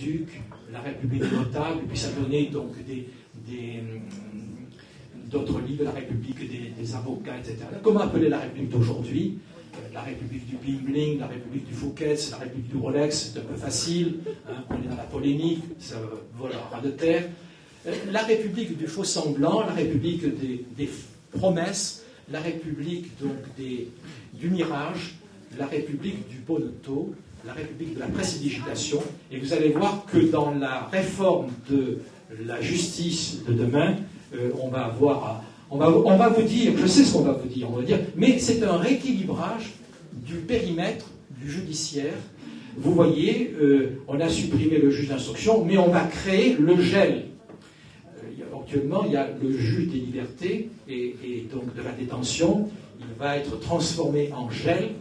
aqueducs, la République notable, puis ça donnait donc d'autres livres, la République des avocats, etc. Comment appeler la République d'aujourd'hui? La République du bling-bling, la République du Fouquet's, la République du Rolex, c'est un peu facile, hein, on est dans la polémique, ça vole à ras de terre. La République du faux-semblant, la République des promesses, la République donc du mirage, la République du bonneteau, la République de la prestidigitation, et vous allez voir que dans la réforme de la justice de demain, on va vous dire, je sais ce qu'on va vous dire, on va dire, mais c'est un rééquilibrage du périmètre du judiciaire. Vous voyez, on a supprimé le juge d'instruction, mais on va créer le gel. Actuellement, il y a le juge des libertés et donc de la détention. Il va être transformé en gel.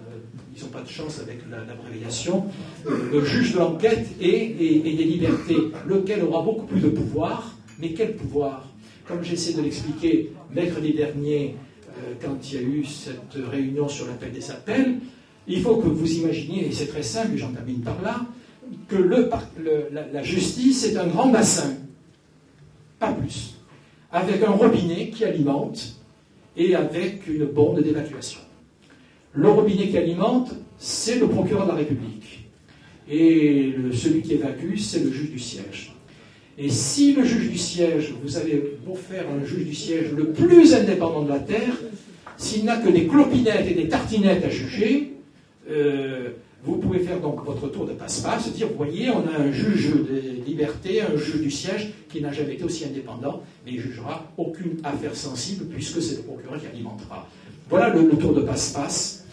Ils n'ont pas de chance avec l'abréviation. Le juge de l'enquête et des libertés, lequel aura beaucoup plus de pouvoir. Mais quel pouvoir? Comme j'essaie de l'expliquer mercredi dernier, quand il y a eu cette réunion sur l'appel des appels, il faut que vous imaginiez, et c'est très simple, j'en termine par là, que la justice est un grand bassin, pas plus, avec un robinet qui alimente et avec une borne d'évacuation. Le robinet qui alimente, c'est le procureur de la République. Et celui qui évacue, c'est le juge du siège. Et si le juge du siège, vous avez beau faire un juge du siège le plus indépendant de la Terre, s'il n'a que des clopinettes et des tartinettes à juger, vous pouvez faire donc votre tour de passe-passe, dire, vous voyez, on a un juge de liberté, un juge du siège qui n'a jamais été aussi indépendant, mais il ne jugera aucune affaire sensible puisque c'est le procureur qui alimentera. Voilà le tour de passe-passe.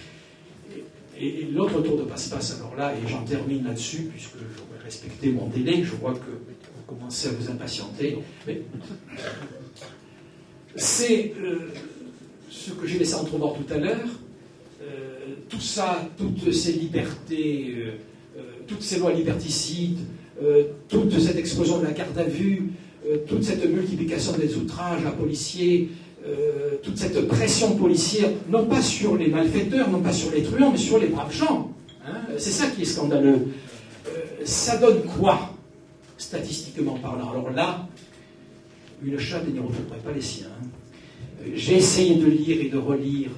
Et l'autre tour de passe-passe, alors là, et j'en termine là-dessus, puisque j'aurais respecté mon délai, je vois que vous commencez à vous impatienter, mais c'est ce que j'ai laissé entrevoir tout à l'heure, tout ça, toutes ces libertés, toutes ces lois liberticides, toute cette explosion de la garde à vue, toute cette multiplication des outrages à policiers, toute cette pression policière, non pas sur les malfaiteurs, non pas sur les truands, mais sur les braves gens. Hein, c'est ça qui est scandaleux. Ça donne quoi, statistiquement parlant? Alors là, une chatte ne retrouverait pas les siens. J'ai essayé de lire et de relire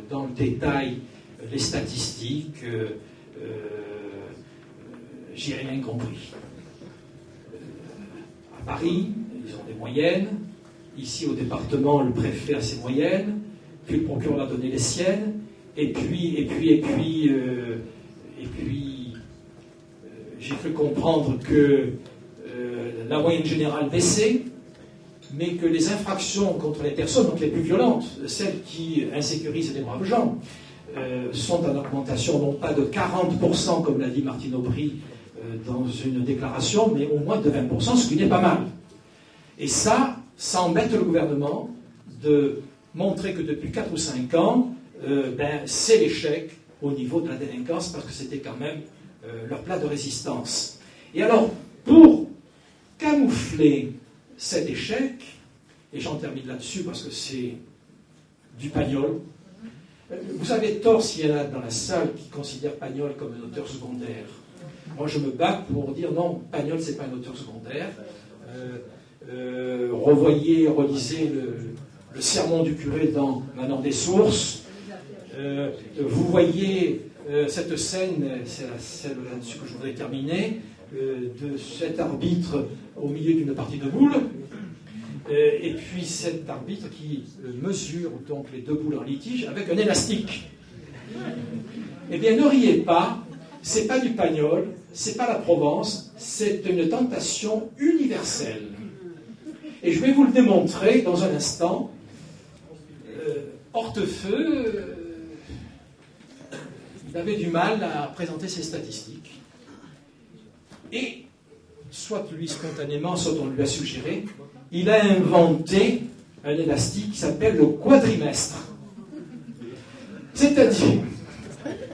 dans le détail les statistiques. J'ai rien compris. À Paris, ils ont des moyennes. Ici, au département, le préfet a ses moyennes, puis le procureur a donné les siennes, et puis j'ai cru comprendre que la moyenne générale baissait, mais que les infractions contre les personnes, donc les plus violentes, celles qui insécurisent les braves gens, sont en augmentation, non pas de 40%, comme l'a dit Martine Aubry dans une déclaration, mais au moins de 20%, ce qui n'est pas mal. Et ça embête le gouvernement de montrer que depuis 4 ou 5 ans, c'est l'échec au niveau de la délinquance, parce que c'était quand même leur plat de résistance. Et alors, pour camoufler cet échec, et j'en termine là-dessus parce que c'est du Pagnol, vous avez tort s'il y en a dans la salle qui considèrent Pagnol comme un auteur secondaire. Moi, je me bats pour dire non, Pagnol, c'est pas un auteur secondaire. Relisez le sermon du curé dans Manon des Sources. Vous voyez cette scène, c'est celle là-dessus que je voudrais terminer, de cet arbitre au milieu d'une partie de boules, et puis cet arbitre qui mesure donc les 2 boules en litige avec un élastique. Eh bien, ne riez pas, c'est pas du Pagnol, c'est pas la Provence, c'est une tentation universelle. Et je vais vous le démontrer dans un instant. Hortefeux, il avait du mal à présenter ses statistiques. Et, soit lui spontanément, soit on lui a suggéré, il a inventé un élastique qui s'appelle le quadrimestre. C'est-à-dire,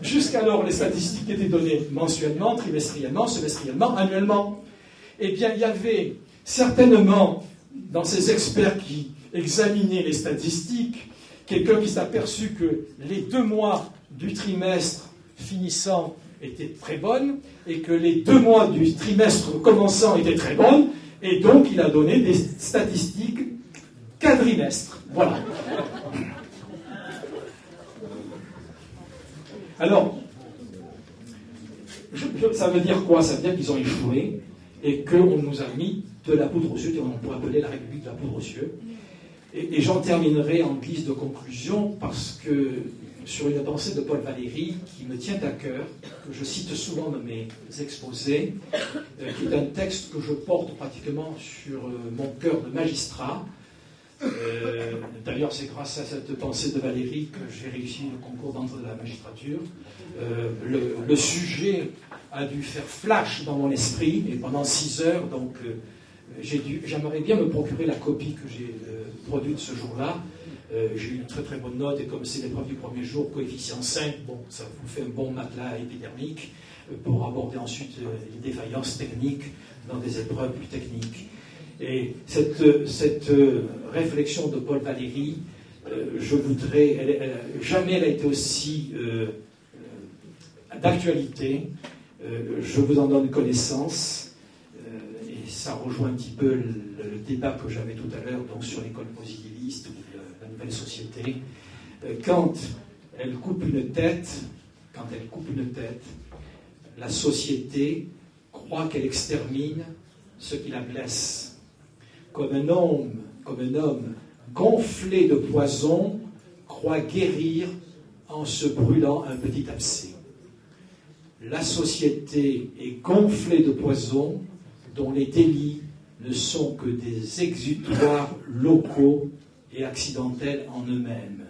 jusqu'alors les statistiques étaient données mensuellement, trimestriellement, semestriellement, annuellement. Eh bien, il y avait certainement, dans ces experts qui examinaient les statistiques, quelqu'un qui s'est aperçu que les 2 mois du trimestre finissant était très bonne et que les 2 mois du trimestre commençant étaient très bonnes, et donc il a donné des statistiques quadrimestres. Voilà. Alors, ça veut dire quoi? Ça veut dire qu'ils ont échoué et qu'on nous a mis de la poudre aux yeux, on pourrait appeler la République de la poudre aux yeux. Et j'en terminerai en guise de conclusion parce que sur une pensée de Paul Valéry qui me tient à cœur, que je cite souvent dans mes exposés, qui est un texte que je porte pratiquement sur mon cœur de magistrat. D'ailleurs, c'est grâce à cette pensée de Valéry que j'ai réussi le concours d'entrée de la magistrature. Le sujet a dû faire flash dans mon esprit, et pendant 6 heures, donc j'aimerais bien me procurer la copie que j'ai produite ce jour-là. J'ai eu une très très bonne note, et comme c'est l'épreuve du premier jour, coefficient 5, bon, ça vous fait un bon matelas épidermique pour aborder ensuite les défaillances techniques dans des épreuves plus techniques. Et cette réflexion de Paul Valéry, je voudrais, jamais elle a été aussi d'actualité. Je vous en donne connaissance, et ça rejoint un petit peu le débat que j'avais tout à l'heure donc sur l'école positiviste ou la nouvelle société. Quand elle coupe une tête, la société croit qu'elle extermine ce qui la blesse. Comme un homme gonflé de poison croit guérir en se brûlant un petit abcès. La société est gonflée de poison dont les délits ne sont que des exutoires locaux et accidentels en eux-mêmes.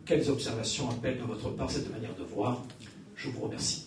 Quelles observations appellent de votre part cette manière de voir? Je vous remercie.